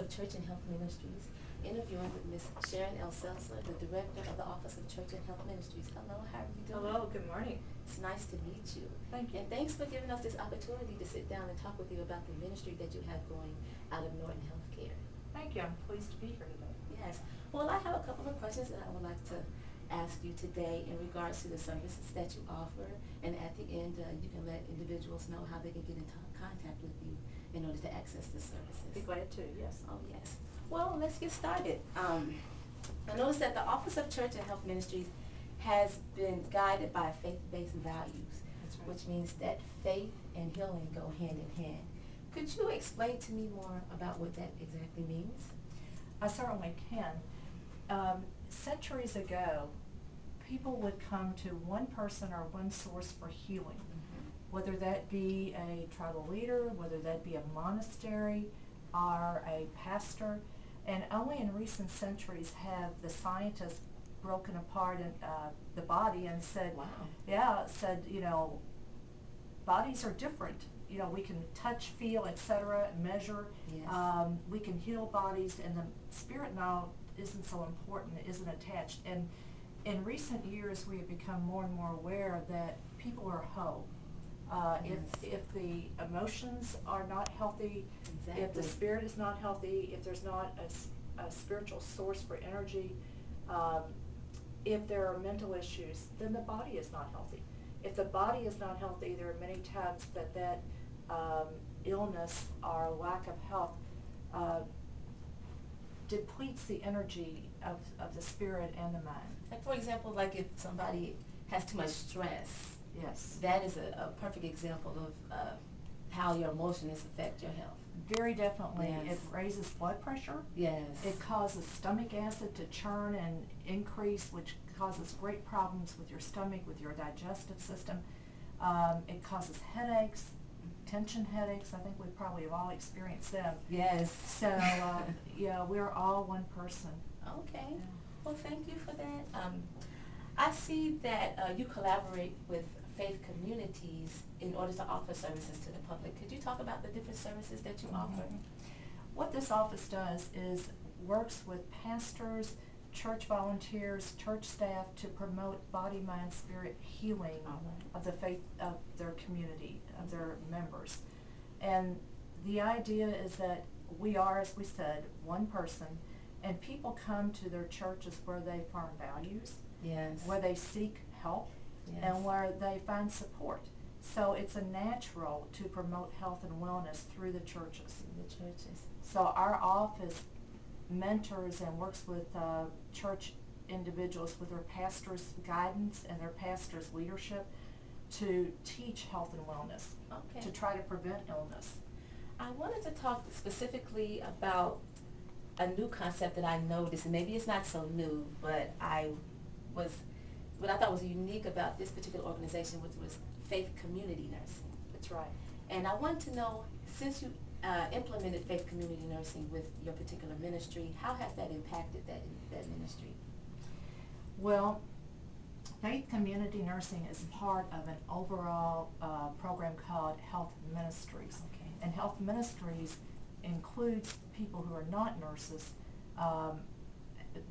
of Church and Health Ministries, interviewing with Ms. Sharon Esesser, the Director of the Office of Church and Health Ministries. Hello, how are you doing? Hello, good morning. It's nice to meet you. Thank you. And thanks for giving us this opportunity to sit down and talk with you about the ministry that you have going out of Norton Healthcare. Thank you. I'm pleased to be here today. Yes. Well, I have a couple of questions that I would like to ask you today in regards to the services that you offer, and at the end you can let individuals know how they can get in contact with you in order to access the services. Be glad to, yes. Oh, yes. Well, let's get started. I noticed that the Office of Church and Health Ministries has been guided by faith-based values, That's right. which means that faith and healing go hand in hand. Could you explain to me more about what that exactly means? I certainly can. Centuries ago, people would come to one person or one source for healing, whether that be a tribal leader, whether that be a monastery or a pastor. And only in recent centuries have the scientists broken apart the body and said, Wow. Bodies are different. We can touch, feel, etc., measure. Yes. We can heal bodies, and the spirit now isn't so important, it isn't attached. And in recent years, we have become more and more aware that people are whole. Yes. If the emotions are not healthy, Exactly. if the spirit is not healthy, if there's not a spiritual source for energy, if there are mental issues, then the body is not healthy. If the body is not healthy, there are many times that illness or lack of health depletes the energy of the spirit and the mind. Like, for example, like if somebody has too much stress, Yes. that is a perfect example of how your emotions affect your health. Very definitely. Yes. It raises blood pressure. Yes. It causes stomach acid to churn and increase, which causes great problems with your stomach, with your digestive system. It causes headaches, tension headaches. I think we probably have all experienced them. Yes. So, we're all one person. Okay. Yeah. Well, thank you for that. I see that you collaborate with faith communities in order to offer services to the public. Could you talk about the different services that you offer? What this office does is works with pastors, church volunteers, church staff to promote body, mind, spirit healing All right. of the faith of their community, of their members. And the idea is that we are, as we said, one person, and people come to their churches where they find values, Yes. where they seek help, Yes. and where they find support. So it's a natural to promote health and wellness through the churches. In the churches. So our office mentors and works with church individuals with their pastor's guidance and their pastor's leadership to teach health and wellness, Okay. to try to prevent illness. I wanted to talk specifically about a new concept that I noticed, and maybe it's not so new, but what I thought was unique about this particular organization was faith community nursing. That's right. And I want to know, since you implemented faith community nursing with your particular ministry, how has that impacted that ministry? Well, faith community nursing is part of an overall program called Health Ministries. Okay. And Health Ministries includes people who are not nurses.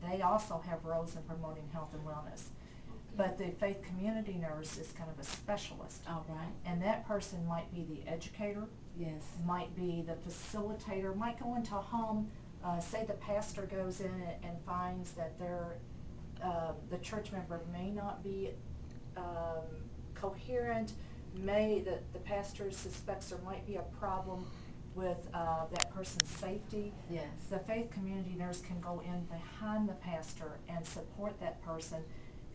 They also have roles in promoting health and wellness. But the faith community nurse is kind of a specialist. All right. And that person might be the educator, Yes. might be the facilitator, might go into a home, say the pastor goes in and finds that the church member may not be coherent, the pastor suspects there might be a problem with that person's safety. Yes. The faith community nurse can go in behind the pastor and support that person,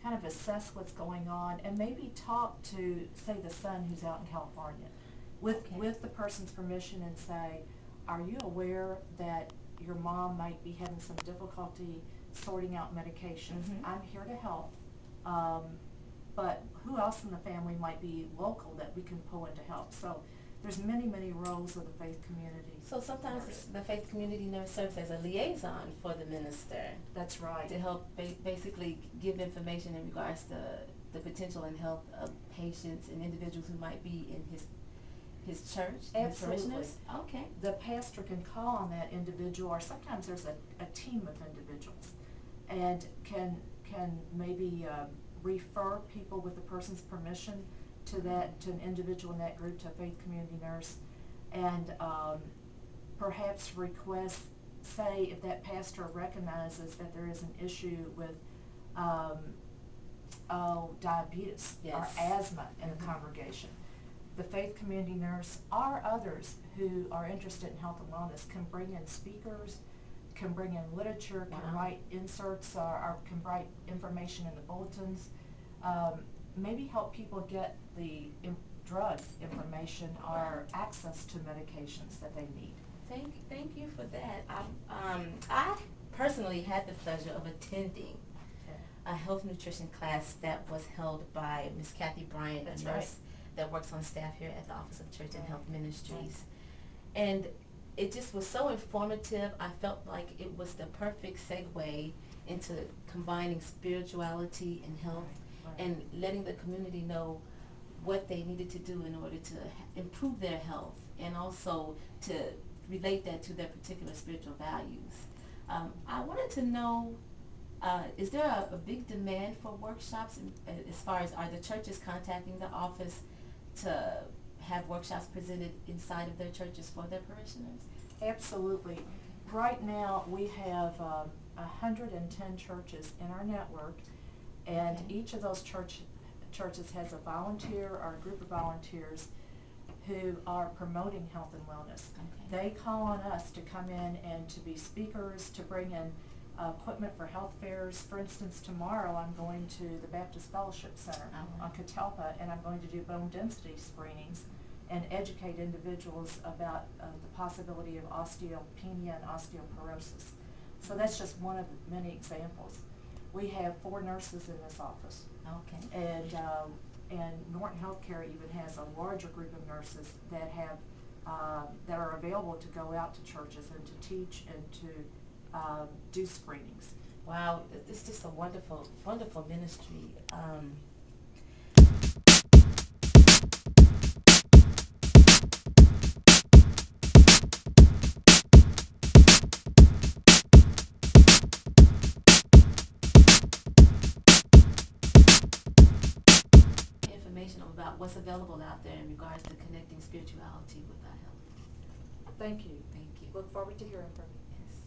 kind of assess what's going on, and maybe talk to, say, the son who's out in California with the person's permission and say, are you aware that your mom might be having some difficulty sorting out medications? I'm here to help, but who else in the family might be local that we can pull in to help? So there's many, many roles of the faith community. So sometimes nurse. the faith community nurse serves as a liaison for the minister That's right. to help basically give information in regards to the potential and health of patients and individuals who might be in his church, his Absolutely. parishioners? Okay. The pastor can call on that individual, or sometimes there's a team of individuals, and can maybe refer people with the person's permission to an individual in that group, to a faith community nurse, and perhaps request, say, if that pastor recognizes that there is an issue with diabetes or Yes. asthma in the congregation, the faith community nurse or others who are interested in health and wellness can bring in speakers, can bring in literature, can Wow. write inserts, or can write information in the bulletins, maybe help people get the drug information or access to medications that they need. Thank you for that. I personally had the pleasure of attending a health nutrition class that was held by Miss Kathy Bryant, That's a nurse right. that works on staff here at the Office of Church and Right. Health Ministries. And it just was so informative. I felt like it was the perfect segue into combining spirituality and health, Right. and letting the community know what they needed to do in order to improve their health, and also to relate that to their particular spiritual values. I wanted to know, is there a big demand for workshops, as far as, are the churches contacting the office to have workshops presented inside of their churches for their parishioners? Absolutely. Right now, we have 110 churches in our network, and Okay. each of those churches has a volunteer or a group of volunteers who are promoting health and wellness. Okay. They call on us to come in and to be speakers, to bring in equipment for health fairs. For instance, tomorrow I'm going to the Baptist Fellowship Center on Catalpa, and I'm going to do bone density screenings and educate individuals about the possibility of osteopenia and osteoporosis. So that's just one of many examples. We have 4 nurses in this office. Okay. And Norton Healthcare even has a larger group of nurses that have that are available to go out to churches and to teach and to do screenings. Wow, it's just a wonderful, wonderful ministry. Information about what's available out there in regards to connecting spirituality with our health. Thank you. Thank you. Look forward to hearing from you. Yes.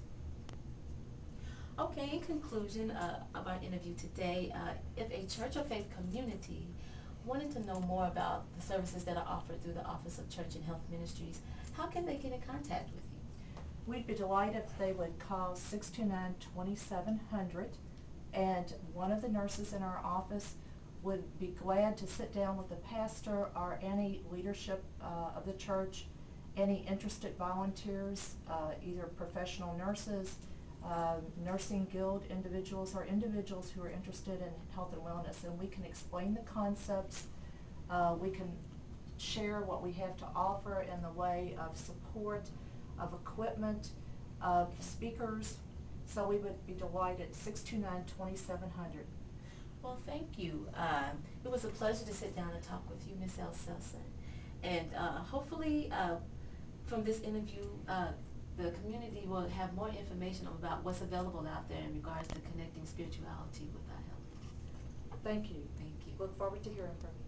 Okay, in conclusion of our interview today, if a church or faith community wanted to know more about the services that are offered through the Office of Church and Health Ministries, how can they get in contact with you? We'd be delighted if they would call 629-2700, and one of the nurses in our office would be glad to sit down with the pastor or any leadership of the church, any interested volunteers, either professional nurses, nursing guild individuals, or individuals who are interested in health and wellness. And we can explain the concepts. We can share what we have to offer in the way of support, of equipment, of speakers. So we would be delighted. 629-2700. Well, thank you. It was a pleasure to sit down and talk with you, Ms. Esesser. And hopefully from this interview, the community will have more information about what's available out there in regards to connecting spirituality with our health. Thank you. Thank you. Look forward to hearing from you.